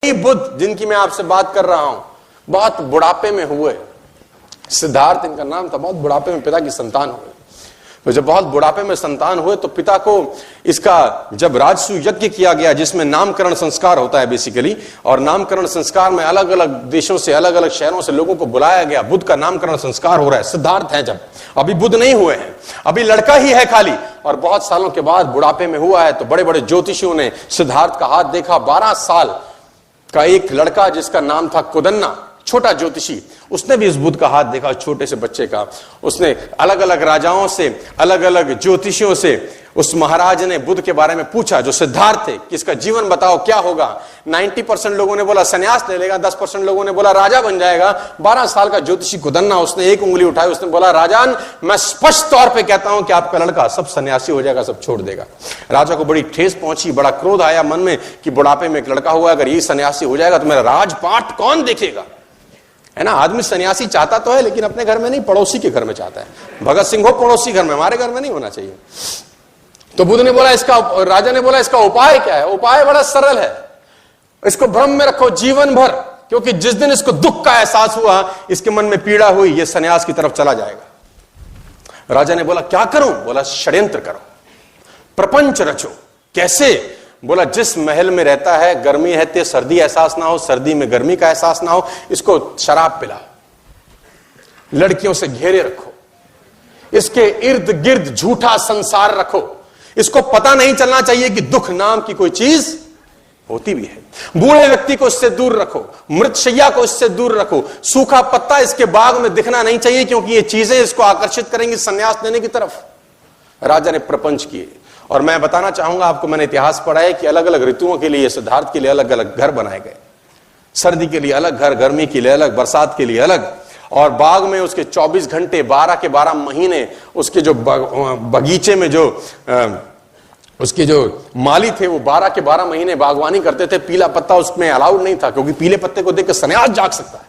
बुद्ध जिनकी मैं आपसे बात कर रहा हूं बहुत बुढ़ापे में हुए। सिद्धार्थ इनका नाम था। बहुत बुढ़ापे में पिता की संतान हुए। तो जब बहुत बुढ़ापे में संतान हुए तो पिता को इसका जब राजसू यज्ञ किया गया जिसमें नामकरण संस्कार होता है बेसिकली, और नामकरण संस्कार में अलग अलग देशों से अलग अलग शहरों से लोगों को बुलाया गया। बुद्ध का नामकरण संस्कार हो रहा है। सिद्धार्थ है जब, अभी बुद्ध नहीं हुए हैं, अभी लड़का ही है खाली, और बहुत सालों के बाद बुढ़ापे में हुआ है। तो बड़े बड़े ज्योतिषियों ने सिद्धार्थ का हाथ देखा। 12 साल का एक लड़का जिसका नाम था कुदन्ना, छोटा ज्योतिषी, उसने भी इस बुद्ध का हाथ देखा, छोटे से बच्चे का। उसने अलग अलग राजाओं से, अलग अलग ज्योतिषियों से उस महाराज ने बुद्ध के बारे में पूछा जो सिद्धार्थ थे कि इसका जीवन बताओ क्या होगा। 90% लोगों ने बोला सन्यास ले लेगा, 10% लोगों ने बोला राजा बन जाएगा। 12 साल का ज्योतिषी कुदन्ना, उसने एक उंगली उठाई, उसने बोला राजान, मैं स्पष्ट तौर पे कहता हूं कि आपका लड़का सब सन्यासी हो जाएगा, सब छोड़ देगा। राजा को बड़ी ठेस पहुंची, बड़ा क्रोध आया मन में कि बुढ़ापे में एक लड़का हुआ, अगर ये सन्यासी हो जाएगा तो मेरा राजपाट कौन देखेगा, है ना। आदमी सन्यासी चाहता तो है लेकिन अपने घर में नहीं, पड़ोसी के घर में चाहता है। भगत सिंह हो पड़ोसी घर में, हमारे घर में नहीं होना चाहिए। तो बुद्ध ने बोला इसका, राजा ने बोला इसका उपाय क्या है। उपाय बड़ा सरल है, इसको भ्रम में रखो जीवन भर, क्योंकि जिस दिन इसको दुख का एहसास हुआ, इसके मन में पीड़ा हुई, ये सन्यास की तरफ चला जाएगा। राजा ने बोला क्या करूं। बोला षड्यंत्र करो, प्रपंच रचो। कैसे। बोला जिस महल में रहता है गर्मी है तो सर्दी एहसास ना हो, सर्दी में गर्मी का एहसास ना हो, इसको शराब पिलाओ, लड़कियों से घेरे रखो, इसके इर्द गिर्द झूठा संसार रखो, इसको पता नहीं चलना चाहिए कि दुख नाम की कोई चीज होती भी है। बूढ़े व्यक्ति को इससे दूर रखो, मृतशैया को इससे दूर रखो, सूखा पत्ता इसके बाग में दिखना नहीं चाहिए क्योंकि ये चीजें इसको आकर्षित करेंगी संन्यास लेने की तरफ। राजा ने प्रपंच किए। और मैं बताना चाहूंगा आपको, मैंने इतिहास पढ़ा है कि अलग अलग ऋतुओं के लिए सिद्धार्थ के लिए अलग अलग घर बनाए गए। सर्दी के लिए अलग घर, गर्मी के लिए अलग, बरसात के लिए अलग। और बाग में उसके 24 घंटे 12 के 12 महीने उसके जो बगीचे में जो उसके जो माली थे वो 12 के 12 महीने बागवानी करते थे। पीला पत्ता उसमें अलाउड नहीं था क्योंकि पीले पत्ते को देखकर सन्यास जाग सकता है।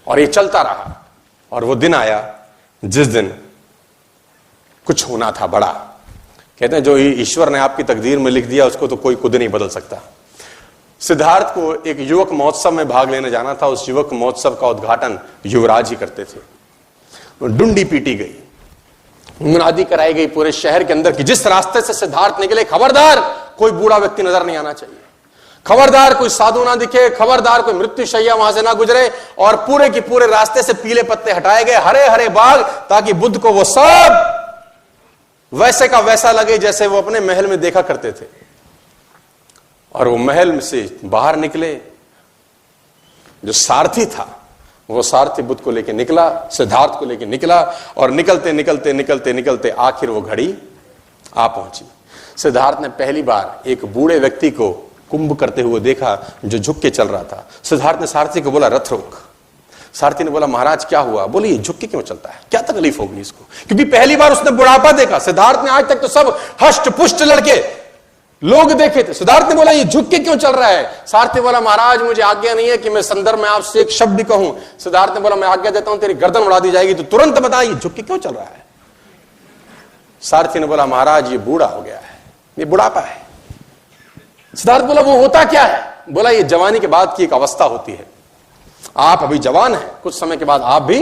और ये चलता रहा और वो दिन आया जिस दिन कुछ होना था बड़ा। कहते हैं जो ईश्वर ने आपकी तकदीर में लिख दिया उसको तो कोई खुद नहीं बदल सकता। सिद्धार्थ को एक युवक महोत्सव में भाग लेने जाना था। उस युवक महोत्सव का उद्घाटन युवराज ही करते थे। डुंडी पीटी गई, मुनादी कराई गई पूरे शहर के अंदर कि जिस रास्ते से सिद्धार्थ निकले, खबरदार कोई बूढ़ा व्यक्ति नजर नहीं आना चाहिए, खबरदार कोई साधु ना दिखे, खबरदार कोई मृत्युशैया वहां से ना गुजरे। और पूरे के पूरे रास्ते से पीले पत्ते हटाए गए, हरे हरे बाग, ताकि बुद्ध को वो सब वैसे का वैसा लगे जैसे वो अपने महल में देखा करते थे। और वो महल से बाहर निकले, जो सारथी था वो सारथी बुद्ध को लेके निकला, सिद्धार्थ को लेके निकला। और निकलते निकलते निकलते निकलते आखिर वो घड़ी आ पहुंची। सिद्धार्थ ने पहली बार एक बूढ़े व्यक्ति को कुंभ करते हुए देखा जो झुक के चल रहा था। सिद्धार्थ ने सारथी को बोला रथ रोक। सारथी ने बोला महाराज क्या हुआ। बोले ये झुक के क्यों चलता है, क्या तकलीफ होगी इसको, क्योंकि पहली बार उसने बुढ़ापा देखा। सिद्धार्थ ने आज तक तो सब हष्ट पुष्ट लड़के लोग देखे थे। सिद्धार्थ ने बोला ये झुक के क्यों चल रहा है। सारथी बोला महाराज मुझे आज्ञा नहीं है कि मैं संदर्भ में आपसे एक शब्द भी कहूं। सिद्धार्थ ने बोला मैं आज्ञा देता हूं, तेरी गर्दन उड़ा दी जाएगी, तो तुरंत बता ये झुक के क्यों चल रहा है। सारथी ने बोला महाराज ये बूढ़ा हो गया है, ये बुढ़ापा है। सिद्धार्थ बोला वो होता क्या है। बोला ये जवानी के बाद की एक अवस्था होती है, आप अभी जवान हैं, कुछ समय के बाद आप भी।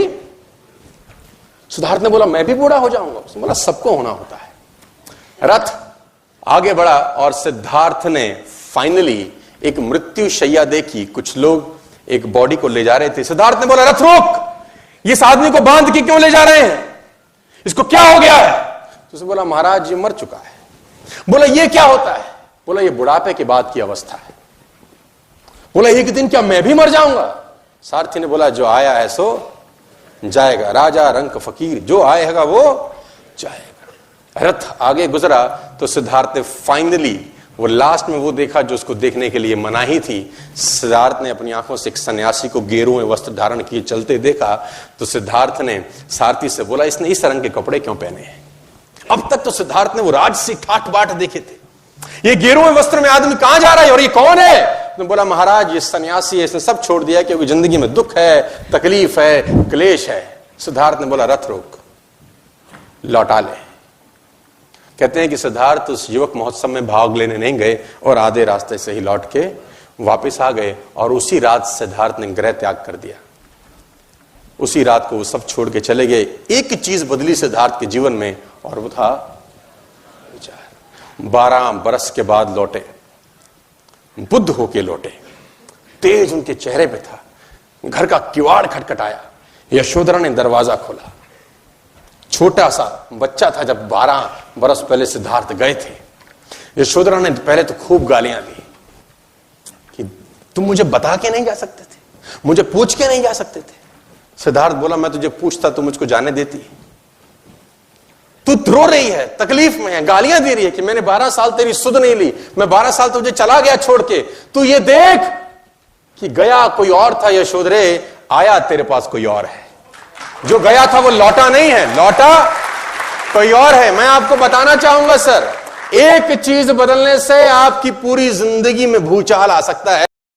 सिद्धार्थ ने बोला मैं भी बूढ़ा हो जाऊंगा। उसने बोला सबको होना होता है। रथ आगे बढ़ा और सिद्धार्थ ने फाइनली एक मृत्यु शैया देखी। कुछ लोग एक बॉडी को ले जा रहे थे। सिद्धार्थ ने बोला रथ रोक, इस आदमी को बांध के क्यों ले जा रहे हैं, इसको क्या हो गया है। तो उसने बोला महाराज ये मर चुका है। बोला ये क्या होता है। बोला ये बुढ़ापे के बाद की अवस्था है। बोला एक दिन क्या मैं भी मर जाऊंगा। सारथी ने बोला जो आया है सो जाएगा, राजा रंक फकीर, जो आएगा वो जाएगा। रथ आगे गुजरा तो सिद्धार्थ ने फाइनली वो लास्ट में वो देखा जो उसको देखने के लिए मनाही थी। सिद्धार्थ ने अपनी आंखों से एक सन्यासी को गेरुए वस्त्र धारण किए चलते देखा। तो सिद्धार्थ ने सारथी से बोला इसने इस रंग के कपड़े क्यों पहने हैं। अब तक तो सिद्धार्थ ने वो राजसी ठाट बाट देखे थे, ये गेरुए वस्त्र में आदमी कहां जा रहा है और ये कौन है। तो बोला महाराज ये सन्यासी है, इसने सब छोड़ दिया क्योंकि जिंदगी में दुख है, तकलीफ है, क्लेश है। सिद्धार्थ ने बोला रथ रोक, लौटा ले। कहते हैं कि सिद्धार्थ उस युवक महोत्सव में भाग लेने नहीं गए और आधे रास्ते से ही लौट के वापस आ गए और उसी रात सिद्धार्थ ने गृह त्याग कर दिया। उसी रात को वो सब छोड़ के चले गए। एक चीज बदली सिद्धार्थ के जीवन में, और वो था विचार। 12 बरस के बाद लौटे, बुद्ध होके लौटे, तेज उनके चेहरे पे था। घर का किवाड़ खटखटाया, यशोधरा ने दरवाजा खोला। छोटा सा बच्चा था जब 12 बरस पहले सिद्धार्थ गए थे। यशोधरा ने पहले तो खूब गालियां दी कि तुम मुझे बता के नहीं जा सकते थे, मुझे पूछ के नहीं जा सकते थे। सिद्धार्थ बोला, मैं तुझे पूछता तो मुझको जाने देती। तू रो रही है, तकलीफ में है, गालियां दे रही है कि मैंने 12 साल तेरी सुध नहीं ली, मैं 12 साल तुझे चला गया छोड़ के। तू ये देख कि गया कोई और था यशोधरे, आया तेरे पास कोई और है। जो गया था वो लौटा नहीं है, लौटा कोई और है। मैं आपको बताना चाहूंगा सर, एक चीज बदलने से आपकी पूरी जिंदगी में भूचाल आ सकता है।